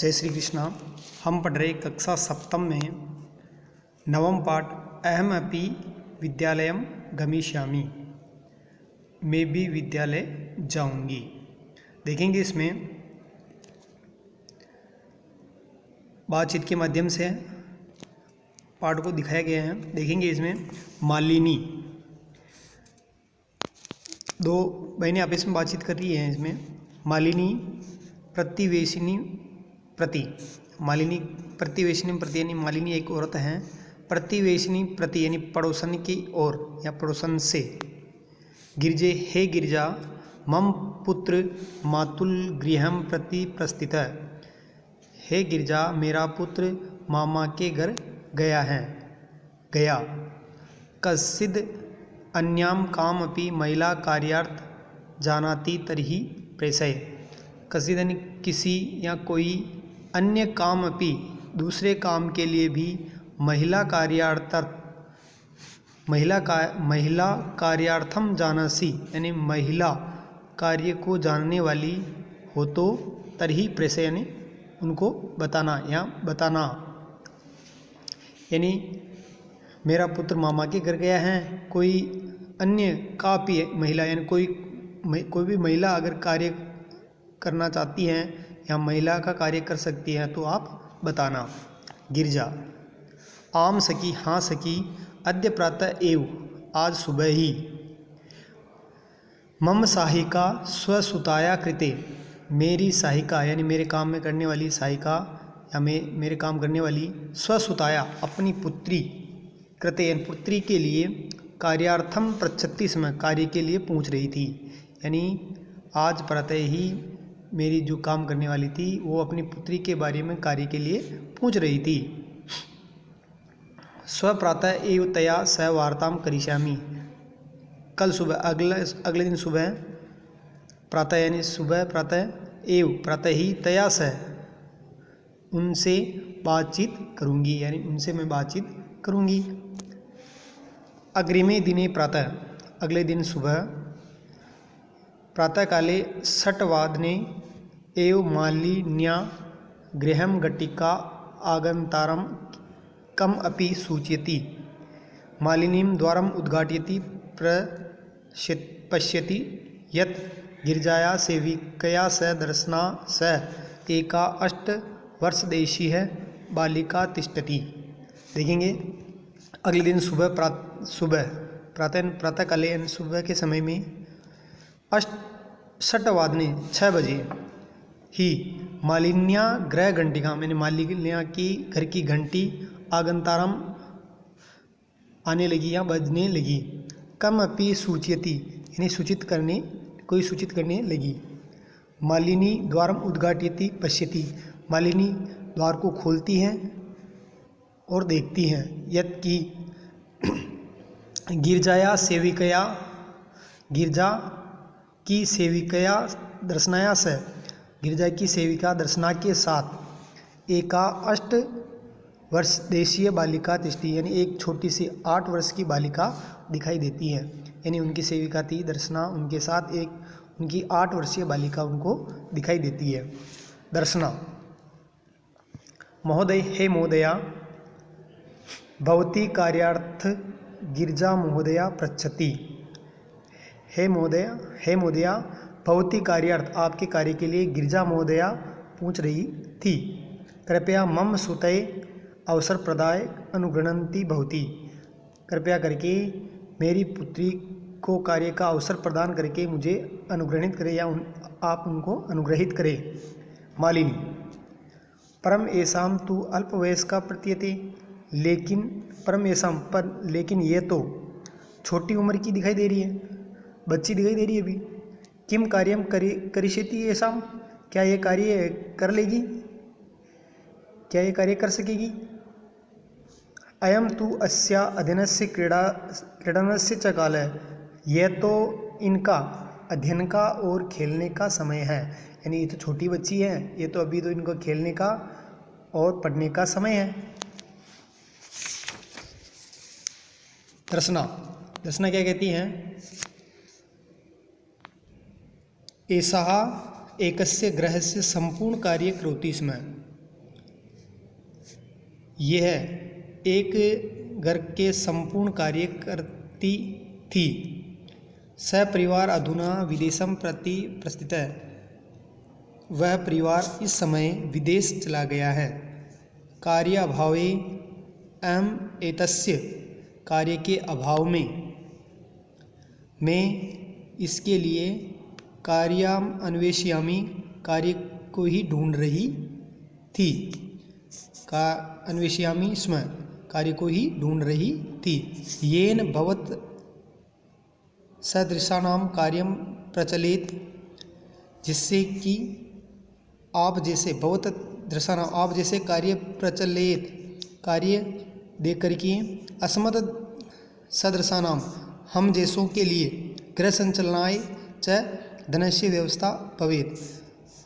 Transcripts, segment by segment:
जय श्री कृष्णा। हम पढ़ रहे कक्षा सप्तम में नवम पाठ अहम अपि विद्यालयम गमिष्यामि, मैं भी विद्यालय जाऊंगी। देखेंगे इसमें बातचीत के माध्यम से पाठ को दिखाया गया है। देखेंगे इसमें मालिनी, दो बहनें आपस में बातचीत कर रही हैं। इसमें मालिनी प्रतिवेशिनी प्रति, मालिनी प्रतिवेशिनी प्रति यानी मालिनी एक औरत है, प्रतिवेशिनी प्रति यानी पड़ोसन की ओर या पड़ोसन से। गिरजे हे गिरजा मम पुत्र मातुल गृहम प्रति प्रस्थित, हे गिरजा मेरा पुत्र मामा के घर गया। कश्चिद अन्याम काम अपि महिला कार्यार्थ जानाति तर्हि प्रेषय। कश्चिद यानी किसी या कोई, अन्य काम अपि दूसरे काम के लिए भी, महिला कार्यार्थम जानासि यानी महिला कार्य को जानने वाली हो तो तर्हि प्रेषय यानी उनको बताना या बताना। यानी मेरा पुत्र मामा के घर गया है, कोई अन्य कापी महिला यानी कोई भी महिला अगर कार्य करना चाहती हैं या महिला का कार्य कर सकती है तो आप बताना। गिरजा आम सखी, हाँ सखी, अद्य प्रातः एव आज सुबह ही, मम सहायिका स्वसुताया कृते, मेरी सहायिका यानी मेरे काम में करने वाली सहायिका या मेरे काम करने वाली, स्वसुताया अपनी पुत्री, कृते यानी पुत्री के लिए, कार्यार्थम पृच्छति समय कार्य के लिए पूछ रही थी। यानी आज प्रातः ही मेरी जो काम करने वाली थी वो अपनी पुत्री के बारे में कार्य के लिए पूछ रही थी। स्व प्रातः एव तया स वार्ताम करिष्यामि, कल सुबह अगले दिन सुबह, प्रातः यानी सुबह, प्रातः एव प्रातः ही, तया स उनसे बातचीत करूंगी यानी उनसे मैं बातचीत करूंगी। अग्रिमे दिने प्रातः अगले दिन सुबह, प्रातःकाले षट्वादने एव मालिन्या गृहं घटिका आगन्तारं कम अपि सूचयति, मालिनीं द्वारम् उद्घाटयति पश्यति यत् गिरजाया सेविकया स दर्शना स एका 8 वर्षदेशीय बालिका तिष्ठति। देखेंगे अगले दिन प्रातःकाले सुबह के समय में, षट्वादने 6 बजे ही, मालिन्या गृह घंटिका मैंने मालिन्या की घर की घंटी, आगंतारम आने लगी या बजने लगी, कम अपि सूचयति यानी सूचित करने लगी। मालिनी द्वारम उद्घाटयति पश्यति, मालिनी द्वार को खोलती हैं और देखती हैं, यत् की गिरजाया सेविकया, गिरजा की सेविकया दर्शनाया से, गिरजा की सेविका दर्शना के साथ, एका 8 वर्ष देशीय बालिका तिष्ठति यानी एक छोटी सी 8 वर्ष की बालिका दिखाई देती है। यानी उनकी सेविका थी दर्शना, उनके साथ एक उनकी 8 वर्षीय बालिका उनको दिखाई देती है। दर्शना महोदय, हे महोदया, भवती कार्यार्थ गिरजा महोदया पृच्छति, हे महोदया भवती कार्यार्थ आपके कार्य के लिए गिरजा महोदया पूछ रही थी। कृपया मम सुतये अवसर प्रदाय अनुगृह्णन्ति भवती, कृपया करके मेरी पुत्री को कार्य का अवसर प्रदान करके मुझे अनुग्रहित करें या आप उनको अनुग्रहित करें। मालिनी परम एसाम तु अल्पवयस्का प्रतीयते, लेकिन परम एसाम पर लेकिन ये तो छोटी उम्र की दिखाई दे रही है, बच्ची दिखाई दे रही है अभी। किम कार्यम करिष्यति एसाम, क्या ये कार्य कर लेगी, क्या ये कार्य कर सकेगी। अयम तु अस्या अध्ययनस्य क्रीडनस्य च काल है, यह तो इनका अध्ययन का और खेलने का समय है। यानी ये तो छोटी बच्ची है, ये तो अभी तो इनको खेलने का और पढ़ने का समय है। दर्शना क्या कहती हैं, एषः एकस्य गृहस्य संपूर्ण कार्य करोति स्म, यह एक घर के संपूर्ण कार्य करती थी। सपरिवार अधुना विदेशम प्रति प्रस्थित है। वह परिवार इस समय विदेश चला गया है। कार्याभावे एतस्य कार्य के अभाव में मैं इसके लिए कार्याम अन्वेषयामि कार्य को ही ढूंढ रही थी। अन्वेषयामि स्म कार्य को ही ढूंढ रही थी। येन भवत सदृशानां कार्यम प्रचलित, जिससे कि आप जैसे भवत दृशानां आप जैसे कार्य प्रचलित कार्य देकर के अस्मत् सदृशानां हम जैसों के लिए गृह संचालनाय च धनस्य व्यवस्था भवेत्।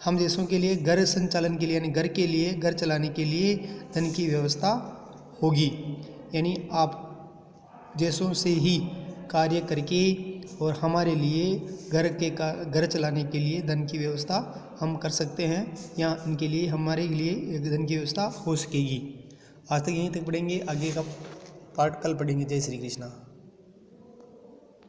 हम जैसों के लिए घर संचालन के लिए यानी घर के लिए घर चलाने के लिए धन की व्यवस्था होगी। यानी आप जैसों से ही कार्य करके और हमारे लिए घर चलाने के लिए धन की व्यवस्था हम कर सकते हैं या इनके लिए हमारे लिए धन की व्यवस्था हो सकेगी। आज तक यहीं तक पढ़ेंगे, आगे का पार्ट कल पढ़ेंगे। जय श्री कृष्णा।